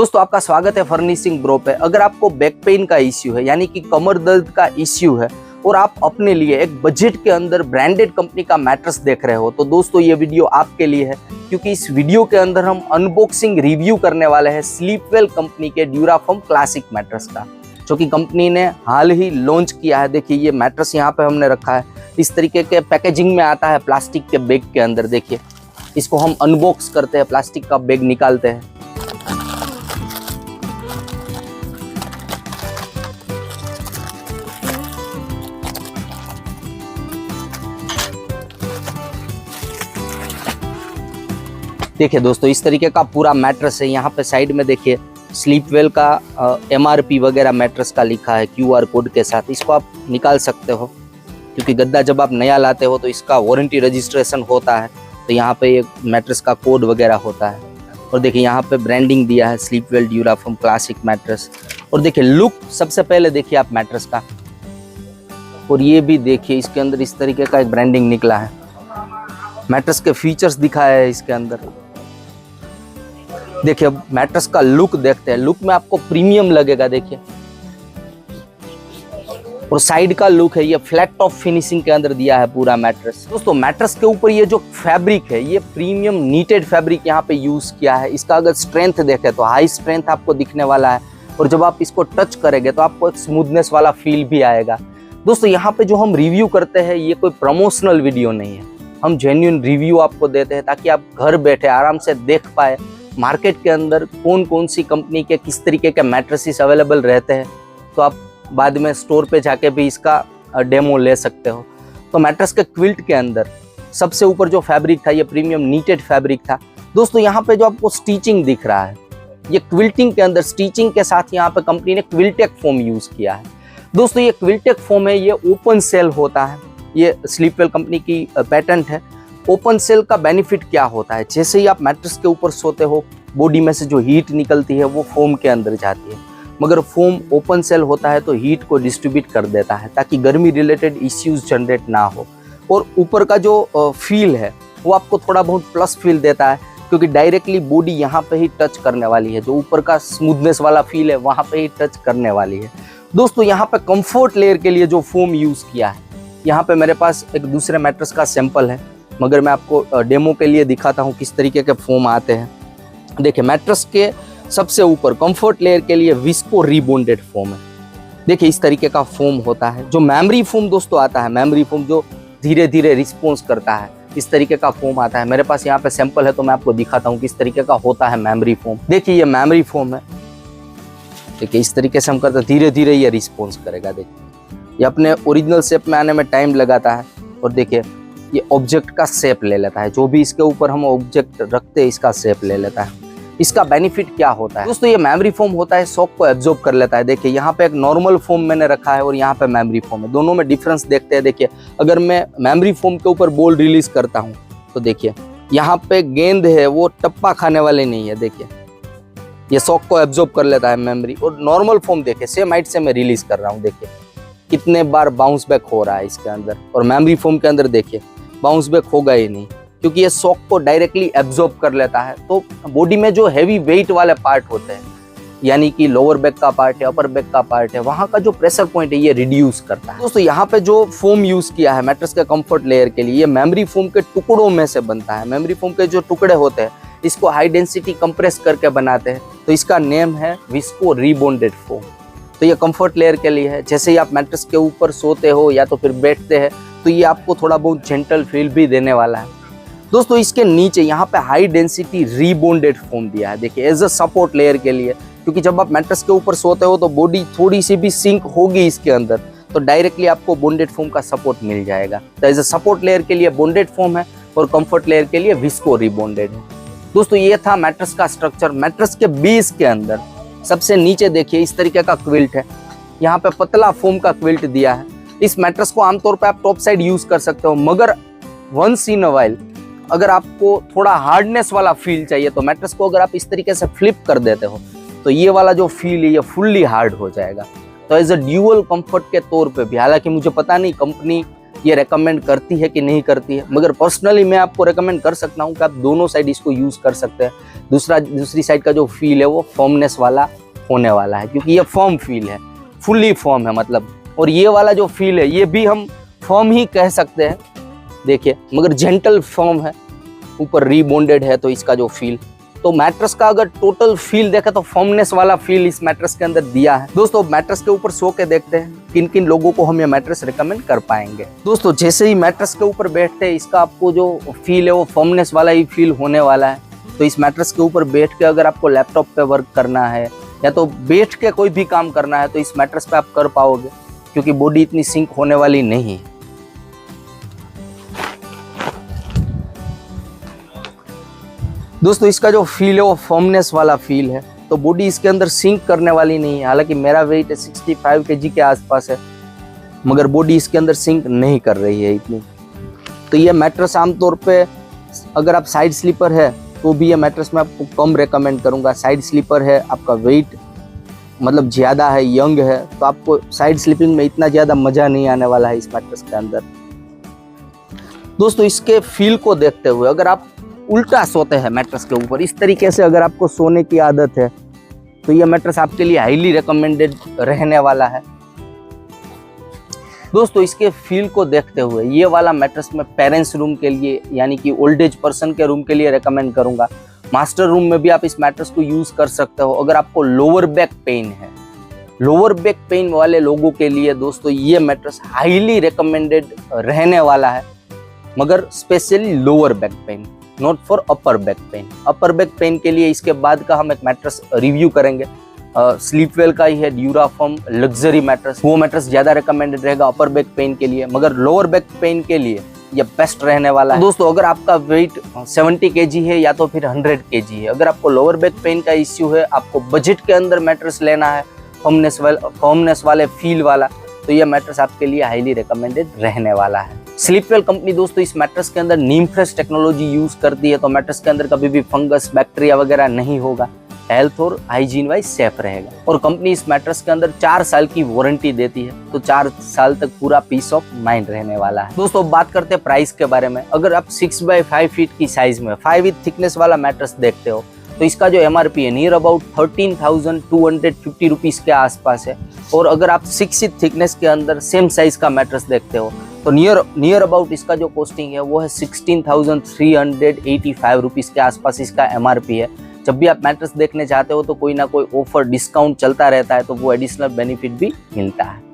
दोस्तों आपका स्वागत है फर्निशिंग ब्रो पे। अगर आपको बैक पेन का इश्यू है यानी कि कमर दर्द का इश्यू है और आप अपने लिए एक बजट के अंदर ब्रांडेड कंपनी का मैट्रेस देख रहे हो तो दोस्तों ये वीडियो आपके लिए है, क्योंकि इस वीडियो के अंदर हम अनबॉक्सिंग रिव्यू करने वाले हैं स्लीपवेल कंपनी के ड्यूराफॉर्म क्लासिक मैट्रेस का, जो कि कंपनी ने हाल ही लॉन्च किया है। देखिए ये मैट्रेस यहाँ पे हमने रखा है, इस तरीके के पैकेजिंग में आता है प्लास्टिक के बैग के अंदर। देखिए इसको हम अनबॉक्स करते हैं, प्लास्टिक का बैग निकालते हैं। देखिए दोस्तों इस तरीके का पूरा मैट्रेस है। यहाँ पे साइड में देखिए स्लीपवेल का MRP वगैरह मैट्रेस का लिखा है QR कोड के साथ। इसको आप निकाल सकते हो, क्योंकि गद्दा जब आप नया लाते हो तो इसका वारंटी रजिस्ट्रेशन होता है, तो यहाँ पे एक मैट्रेस का कोड वगैरह होता है। और देखिए यहाँ पे ब्रांडिंग दिया है स्लीपवेल ड्यूराफॉर्म क्लासिक मैट्रेस। और देखिए लुक सबसे पहले देखिए आप मैट्रेस का, और ये भी देखिए इसके अंदर इस तरीके का एक ब्रांडिंग निकला है। मैट्रेस के फीचर्स दिखाया है इसके अंदर। देखिए अब मैट्रेस का लुक देखते हैं। लुक में आपको प्रीमियम लगेगा। देखिए और साइड का लुक है, ये फ्लैट टॉप फिनिशिंग के अंदर दिया है पूरा मैट्रेस। दोस्तों मैट्रेस के ऊपर ये जो फैब्रिक है, ये प्रीमियम नीटेड फैब्रिक यहाँ पे यूज किया है। इसका अगर स्ट्रेंथ देखें तो हाई स्ट्रेंथ आपको दिखने वाला है, और जब आप इसको टच करेंगे तो आपको एक स्मूथनेस वाला फील भी आएगा। दोस्तों यहाँ पे जो हम रिव्यू करते हैं ये कोई प्रमोशनल वीडियो नहीं है, हम जेन्युइन रिव्यू आपको देते हैं ताकि आप घर बैठे आराम से देख पाए मार्केट के अंदर कौन कौन सी कंपनी के किस तरीके के मैट्रेसेस अवेलेबल रहते हैं। तो आप बाद में स्टोर पे जाके भी इसका डेमो ले सकते हो। तो मैट्रेस के क्विल्ट के अंदर सबसे ऊपर जो फैब्रिक था ये प्रीमियम नीटेड फैब्रिक था। दोस्तों यहाँ पे जो आपको स्टिचिंग दिख रहा है, ये क्विल्टिंग के अंदर स्टिचिंग के साथ यहाँ पे कंपनी ने क्विल्टेक फोम यूज किया है। दोस्तों ये क्विल्टेक फोम है, ये ओपन सेल होता है, ये स्लीपवेल कंपनी की पेटेंट है। ओपन सेल का बेनिफिट क्या होता है, जैसे ही आप मैट्रेस के ऊपर सोते हो बॉडी में से जो हीट निकलती है वो फोम के अंदर जाती है, मगर फोम ओपन सेल होता है तो हीट को डिस्ट्रीब्यूट कर देता है ताकि गर्मी रिलेटेड इश्यूज जनरेट ना हो। और ऊपर का जो फील है वो आपको थोड़ा बहुत प्लस फील देता है, क्योंकि डायरेक्टली बॉडी यहाँ पे ही टच करने वाली है। जो ऊपर का स्मूथनेस वाला फील है वहाँ पे ही टच करने वाली है। दोस्तों यहाँ पे कंफर्ट लेयर के लिए जो फोम यूज किया है, यहाँ पे मेरे पास एक दूसरे मैट्रेस का सैंपल है, मगर मैं आपको डेमो के लिए दिखाता हूँ किस तरीके के फोम आते हैं। देखिए मैट्रेस के सबसे ऊपर कंफर्ट लेयर के लिए विस्को रिबॉन्डेड फोम है। देखिए इस तरीके का फोम होता है। जो मेमोरी फोम दोस्तों आता है, मेमोरी फोम जो धीरे धीरे रिस्पॉन्स करता है, इस तरीके का फोम आता है। मेरे पास यहाँ पे सैंपल है तो मैं आपको दिखाता हूँ किस तरीके का होता है मेमोरी फोम। देखिए ये मेमोरी फोम है। देखिए इस तरीके से हम करते हैं, धीरे धीरे ये रिस्पॉन्स करेगा। देखिए ये अपने ओरिजिनल शेप में आने में टाइम लगाता है। और देखिए ये ऑब्जेक्ट का शेप ले लेता है, जो भी इसके ऊपर हम ऑब्जेक्ट रखते हैं इसका शेप ले लेता है। इसका बेनिफिट क्या होता है दोस्तों, ये मेमोरी फोम होता है, शॉक को एब्जॉर्ब कर लेता है। देखिए यहाँ पे एक नॉर्मल फोम मैंने रखा है और यहाँ पे मेमोरी फोम है, दोनों में डिफरेंस देखते हैं। देखिए अगर मैं मेमोरी फोम के ऊपर बॉल रिलीज करता हूँ तो देखिए यहाँ पे गेंद है वो टप्पा खाने वाले नहीं है। देखिए ये शॉक को एब्जॉर्ब कर लेता है मेमोरी। और नॉर्मल फोम देखिए सेम हाइट से मैं रिलीज कर रहा हूँ, देखिए कितने बार बाउंस बैक हो रहा है इसके अंदर। और मेमोरी फोम के अंदर देखिए बाउंस बैक होगा ही नहीं, क्योंकि ये शॉक को डायरेक्टली एब्जॉर्ब कर लेता है। तो बॉडी में जो हैवी वेट वाले पार्ट होते हैं, यानी कि लोअर बैक का पार्ट है, अपर बैक का पार्ट है, वहाँ का जो प्रेशर पॉइंट है ये रिड्यूस करता है। दोस्तों यहाँ पे जो फोम यूज किया है मैट्रेस के कंफर्ट लेयर के लिए, ये मेमोरी फोम के टुकड़ों में से बनता है। मेमोरी फोम के जो टुकड़े होते हैं इसको हाई डेंसिटी कंप्रेस करके बनाते हैं, तो इसका नेम है विस्को रिबॉन्डेड फोम। तो ये कंफर्ट लेयर के लिए है। जैसे ही आप मैट्रेस के ऊपर सोते हो या तो फिर बैठते हैं तो ये आपको थोड़ा बहुत जेंटल फील भी देने वाला है। दोस्तों इसके नीचे यहाँ पे हाई डेंसिटी रिबॉन्डेड फोम दिया है, देखिए एज अ सपोर्ट लेयर के लिए, क्योंकि जब आप मैट्रेस के ऊपर सोते हो तो बॉडी थोड़ी सी भी सिंक होगी इसके अंदर, तो डायरेक्टली आपको बॉन्डेड फोम का सपोर्ट मिल जाएगा। तो एज अ सपोर्ट लेयर के लिए बॉन्डेड फोम है और कंफर्ट लेयर के लिए विस्को रिबॉन्डेड है। दोस्तों ये था मैट्रेस का स्ट्रक्चर। मैट्रेस के बेस के अंदर सबसे नीचे देखिए इस तरीके का क्विल्ट है, यहाँ पे पतला फोम का क्विल्ट दिया है। इस मैट्रेस को आमतौर पे आप टॉप साइड यूज कर सकते हो, मगर वंस इन अ वाइल अगर आपको थोड़ा हार्डनेस वाला फील चाहिए तो मैट्रेस को अगर आप इस तरीके से फ्लिप कर देते हो तो ये वाला जो फील है ये फुल्ली हार्ड हो जाएगा। तो एज अ ड्यूअल कंफर्ट के तौर पे भी, हालांकि मुझे पता नहीं कंपनी ये रेकमेंड करती है कि नहीं करती है, मगर पर्सनली मैं आपको रेकमेंड कर सकता हूँ कि आप दोनों साइड इसको यूज़ कर सकते हैं। दूसरी साइड का जो फील है वो फर्मनेस वाला होने वाला है, क्योंकि ये फर्म फील है, फुल्ली फर्म है मतलब। और ये वाला जो फील है ये भी हम फर्म ही कह सकते हैं, देखिए, मगर जेंटल फर्म है, ऊपर रीबॉन्डेड है, तो इसका जो फील, तो मैट्रेस का अगर टोटल फील देखें तो फर्मनेस वाला फील इस मैट्रेस के अंदर दिया है। दोस्तों मैट्रेस के ऊपर सो के देखते हैं किन किन लोगों को हम ये मैट्रेस रिकमेंड कर पाएंगे। दोस्तों जैसे ही मैट्रेस के ऊपर बैठते हैं इसका आपको जो फील है वो फर्मनेस वाला ही फील होने वाला है। तो इस मैट्रेस के ऊपर बैठ के अगर आपको लैपटॉप पे वर्क करना है या तो बैठ के कोई भी काम करना है तो इस मैट्रेस पे आप कर पाओगे, क्योंकि बॉडी इतनी सिंक होने वाली नहीं है। दोस्तों इसका जो फील है वो फर्मनेस वाला फील है, तो बॉडी इसके अंदर सिंक करने वाली नहीं है। हालांकि मेरा वेट 65 kg के आसपास है, मगर बॉडी इसके अंदर सिंक नहीं कर रही है इतनी। तो ये मैट्रेस आमतौर पे अगर आप साइड स्लीपर है तो भी ये मैट्रेस मैं आपको कम रेकमेंड करूंगा। साइड स्लीपर है, आपका वेट मतलब ज़्यादा है, यंग है, तो आपको साइड स्लीपिंग में इतना ज़्यादा मज़ा नहीं आने वाला है इस मैट्रेस के अंदर। दोस्तों इसके फील को देखते हुए अगर आप उल्टा सोते हैं मैट्रेस के ऊपर, इस तरीके से अगर आपको सोने की आदत है तो यह मैट्रेस आपके लिए हाईली रिकमेंडेड रहने वाला है। दोस्तों इसके फील को देखते हुए ये वाला मैट्रेस मैं पेरेंट्स रूम के लिए यानी कि ओल्ड एज पर्सन के रूम के लिए रेकमेंड करूंगा। मास्टर रूम में भी आप इस मैट्रेस को यूज कर सकते हो। अगर आपको लोअर बैक पेन है, लोअर बैक पेन वाले लोगों के लिए दोस्तों ये मैट्रेस हाईली रिकमेंडेड रहने वाला है, मगर specially lower back pain, not for upper back pain. Upper back pain के लिए इसके बाद का हम एक मैट्रेस रिव्यू करेंगे, स्लीपवेल का ही है, ड्यूराफॉर्म लग्जरी मैट्रेस। वो मैट्रेस ज्यादा रिकमेंडेड रहेगा अपर बैक पेन के लिए, मगर लोअर बैक पेन के लिए ये बेस्ट रहने वाला है। दोस्तों अगर आपका वेट 70 kg है या तो फिर 100 kg है, अगर आपको लोअर बैक पेन का इश्यू है, आपको बजट के अंदर मैट्रेस लेना है फर्मनेस वाले फील वाला, तो यह मैट्रेस आपके लिए हाईली रिकमेंडेड रहने वाला है। स्लीपवेल कंपनी दोस्तों इस मैट्रेस के अंदर नीम फ्रेश टेक्नोलॉजी यूज करती है, तो मैट्रेस के अंदर कभी भी फंगस बैक्टीरिया वगैरह नहीं होगा, हेल्थ और हाइजीन वाइज सेफ रहेगा। और कंपनी इस मैट्रेस के अंदर 4 साल की वारंटी देती है, तो 4 साल तक पूरा पीस ऑफ माइंड रहने वाला है। दोस्तों बात करते हैं प्राइस के बारे में। अगर आप 6x5 फीट की साइज में 5 इंच थिकनेस वाला मैट्रेस देखते हो तो इसका जो MRP है नियर अबाउट 13,250 रुपीज के आसपास है। और अगर आप 6 इंच थिकनेस के अंदर सेम साइज का मैट्रेस देखते हो तो नियर अबाउट इसका जो कॉस्टिंग है वो है 16,385 रुपीज के आसपास इसका MRP है। जब भी आप मैट्रेस देखने जाते हो तो कोई ना कोई ऑफर डिस्काउंट चलता रहता है, तो वो एडिशनल बेनिफिट भी मिलता है।